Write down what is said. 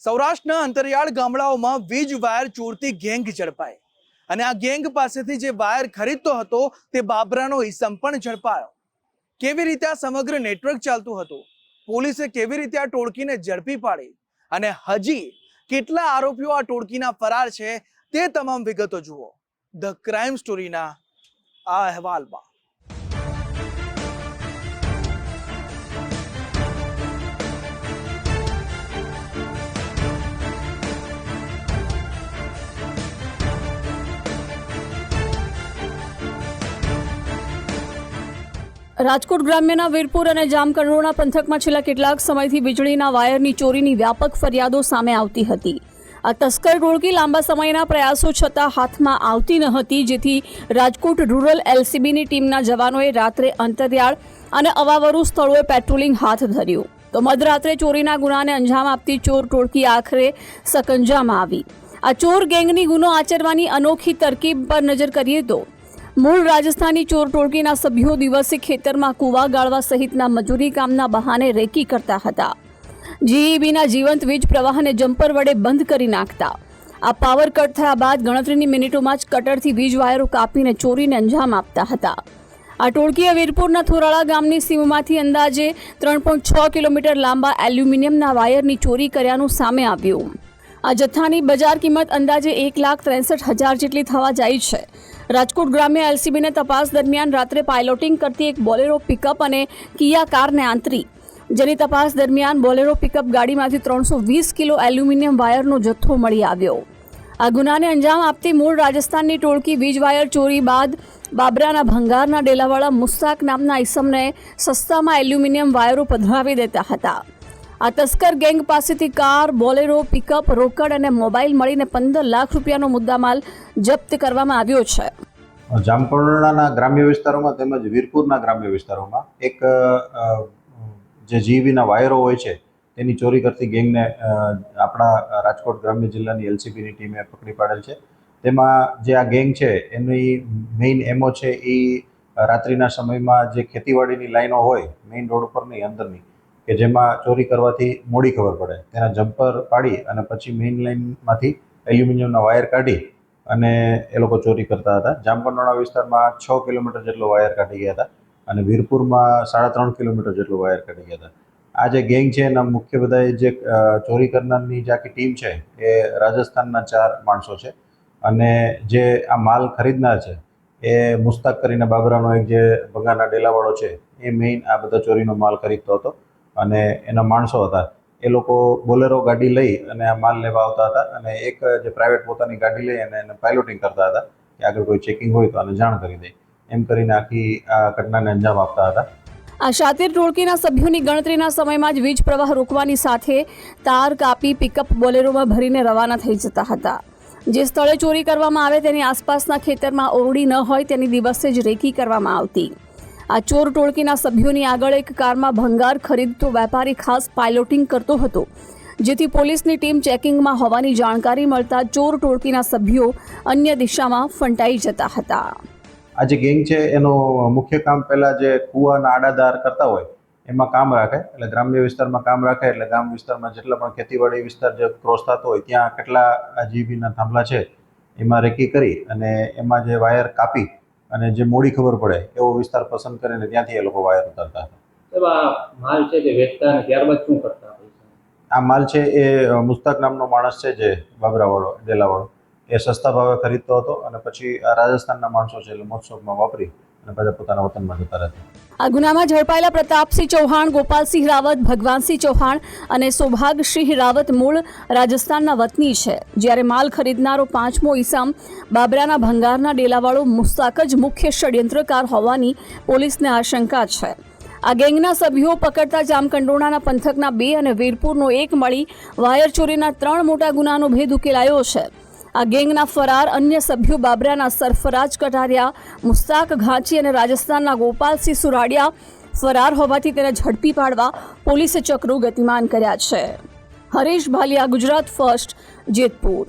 સૌરાષ્ટ્રના અંતરિયાળ ગામડાઓમાં વીજ વાયર ચોરતી ગેંગ ઝડપાઈ અને આ ગેંગ પાસેથી જે વાયર ખરીદતો હતો તે બાબરાનો ઈસમ પણ ઝડપાયો। કેવી રીતે આ સમગ્ર નેટવર્ક ચાલતું હતું, પોલીસે કેવી રીતે આ ટોળકીને ઝડપી પાડી અને હજી કેટલા આરોપીઓ આ ટોળકીના ફરાર છે તે તમામ વિગતો જુઓ ધ ક્રાઇમ સ્ટોરીના આ અહેવાલમાં। રાજકોટ ગ્રામ્યના વીરપુર અને જામકંડોરણા પંથકમાં છેલ્લા કેટલાક સમયથી વીજળીના વાયરની ચોરીની વ્યાપક ફરિયાદો સામે આવતી હતી। આ તસ્કર ટોળકી લાંબા સમયના પ્રયાસો છતાં હાથમાં આવતી ન હતી, જેથી રાજકોટ રૂરલ એલસીબીની ટીમના જવાનોએ રાત્રે અંતરિયાળ અને અવાવરૂ સ્થળોએ પેટ્રોલિંગ હાથ ધર્યું તો મધરાત્રે ચોરીના ગુનાને અંજામ આપતી ચોર ટોળકી આખરે સકંજામાં આવી। આ ચોર ગેંગની ગુનો આચરવાની અનોખી તરકીબ પર નજર કરીએ તો મૂળ રાજસ્થાની ચોર ટોળકીના સભ્યો દિવસે ખેતરમાં કૂવા ગાળવા સહિતના મજૂરી કામના બહાને રેકી કરતા હતા। જીઈબીના જીવંત વીજ પ્રવાહને જમ્પર વડે બંધ કરી નાખતા આ પાવર કટ થયા બાદ ગણતરીની મિનિટોમાં જ કટરથી વીજ વાયરો કાપીને ચોરીને અંજામ આપતા હતા। આ ટોળકીએ વીરપુરના થોરાળા ગામની સીમમાંથી અંદાજે 3.6 કિલોમીટર લાંબા એલ્યુમિનિયમના વાયરની ચોરી કર્યાનું સામે આવ્યું। આ જથ્થાની બજાર કિંમત અંદાજે 1,63,000 જેટલી થવા જાય છે। રાજકોટ ગ્રામ્ય એલસીબીને તપાસ દરમિયાન રાત્રે પાયલોટિંગ કરતી એક બોલેરો પિકઅપ અને કિયા કારને આંતરી, જેની તપાસ દરમિયાન બોલેરો પિકઅપ ગાડીમાંથી 320 કિલો એલ્યુમિનિયમ વાયરનો જથ્થો મળી આવ્યો। આ ગુનાને અંજામ આપતી મૂળ રાજસ્થાનની ટોળકી વીજ વાયર ચોરી બાદ બાબરાના ભંગારના ડેલાવાળા મુસ્તાક નામના ઈસમને સસ્તામાં એલ્યુમિનિયમ વાયરો પધરાવી દેતા હતા। આ તસ્કર ગેંગ પાસેથી કાર, બોલેરો, પિકઅપ, રોકડ અને મોબાઈલ મળીને 15 લાખ રૂપિયાનો મુદ્દામાલ જપ્ત કરવામાં આવ્યો છે। જામકંડોરણાના ગ્રામ્ય વિસ્તારોમાં તેમજ વીરપુરના ગ્રામ્ય વિસ્તારોમાં એક જે જીવીના વાયરો હોય છે તેની ચોરી કરતી ગેંગને આપણા રાજકોટ ગ્રામ્ય જિલ્લાની એલસીબીની ટીમે પકડી પાડેલ છે। તેમાં જે આ ગેંગ છે એની મેઇન એમો છે એ રાત્રિના સમયમાં જે ખેતીવાડીની લાઈનો હોય મેઇન રોડ ઉપરની અંદરની કે જેમાં ચોરી કરવાથી મોડી ખબર પડે તેના જમ્પર પાડી અને પછી મેઇન લાઇનમાંથી એલ્યુમિનિયમના વાયર કાઢી અને એ લોકો ચોરી કરતા હતા। જામકંડોરણા વિસ્તારમાં 6 કિલોમીટર જેટલો વાયર કાઢી ગયા હતા અને વીરપુરમાં 3.5 કિલોમીટર જેટલો વાયર કાઢી ગયા હતા। આ જે ગેંગ છે એના મુખ્ય બધા જે ચોરી કરનારની જે આખી ટીમ છે એ રાજસ્થાનના 4 માણસો છે અને જે આ માલ ખરીદનાર છે એ મુસ્તાક કરીને બાબરાનો એક જે ભંગારના ડેલાવાળો છે એ મેઇન આ બધા ચોરીનો માલ ખરીદતો હતો અને એના માણસો હતા એ લોકો બોલેરો ગાડી લઈ અને આ માલ લેવા આવતા હતા અને એક જે પ્રાઇવેટ પોતાની ગાડી લઈ અને એને પાયલોટિંગ કરતા હતા કે આગળ કોઈ ચેકિંગ હોય તો આને જાણ કરી દે, એમ કરીને આખી આ ઘટનાને અંજામ આપતા હતા। આ શાતિર ટોળકીના સભ્યોની ગણતરીના સમયમાં જ વીજ પ્રવાહ રોકવાની સાથે તાર કાપી પિકઅપ બોલેરોમાં ભરીને રવાના થઈ જતા હતા। જે સ્થળે ચોરી કરવામાં આવે તેની આસપાસના ખેતરમાં ઓરડી ન હોય તેની દિવસે જ રેકી કરવામાં આવતી। આ ચોર ટોળકીના સભ્યોની આગળ એક કારમાં ભંગાર ખરીદતો વેપારી ખાસ પાયલોટિંગ કરતો હતો, જેથી પોલીસની ટીમ ચેકિંગમાં હોવાની જાણકારી મળતા ચોર ટોળકીના સભ્યો અન્ય દિશામાં ફંટાઈ જતા હતા। આ જે ગેંગ છે એનું મુખ્ય કામ પહેલાં જે કૂવાના આડાદાર કરતા હોય એમાં કામ રાખે, એટલે ગ્રામ્ય વિસ્તારમાં કામ રાખે એટલે ગામ વિસ્તારમાં જેટલા પણ ખેતીવાડી વિસ્તાર જે ક્રોસ થતો હોય ત્યાં કેટલા જીબીના થાંભલા છે એમાં રેકી કરી અને એમાં જે વાયર કાપી અને જે મોડી ખબર પડે એવો વિસ્તાર પસંદ કરીને ત્યાંથી એ લોકો વાયર ઉતારતા હતા। માલ છે તે વેચતા અને ત્યારબાદ શું કરતા? આ માલ છે એ મુસ્તાક નામનો માણસ છે જે બાબરાવાળો ડેલાવાળો એ સસ્તા ભાવે ખરીદતો હતો અને પછી આ રાજસ્થાનના માણસો છે એટલે મહોત્સવમાં વાપરી અને પાછા પોતાના વતનમાં જતા રહેતા। આ ગુનામાં ઝડપાયેલા પ્રતાપસિંહ ચૌહાણ, ગોપાલસિંહ રાવત, ભગવાનસિંહ ચૌહાણ અને સૌભાગસિંહ રાવત મૂળ રાજસ્થાનના વતની છે, જ્યારે માલ ખરીદનારો 5મો ઈસમ બાબરાના ભંગારના ડેલાવાળો મુસ્તાક જ મુખ્ય ષડયંત્રકાર હોવાની પોલીસને આશંકા છે। આ ગેંગના સભ્યો પકડતા જામકંડોરણાના પંથકના 2 અને વીરપુરનો 1 મળી વાયર ચોરીના 3 મોટા ગુનાનો ભેદ ઉકેલાયો છે। આ ગેંગના ફરાર અન્ય સભ્યો બાબરાના સરફરાજ કટારિયા, મુસ્તાક ઘાંચી અને રાજસ્થાનના ગોપાલસિંહ સુરાડિયા ફરાર હોવાથી તેને ઝડપી પાડવા પોલીસે ચક્રો ગતિમાન કર્યા છે। હરીશ ભાલિયા, ગુજરાત ફર્સ્ટ, જેતપુર।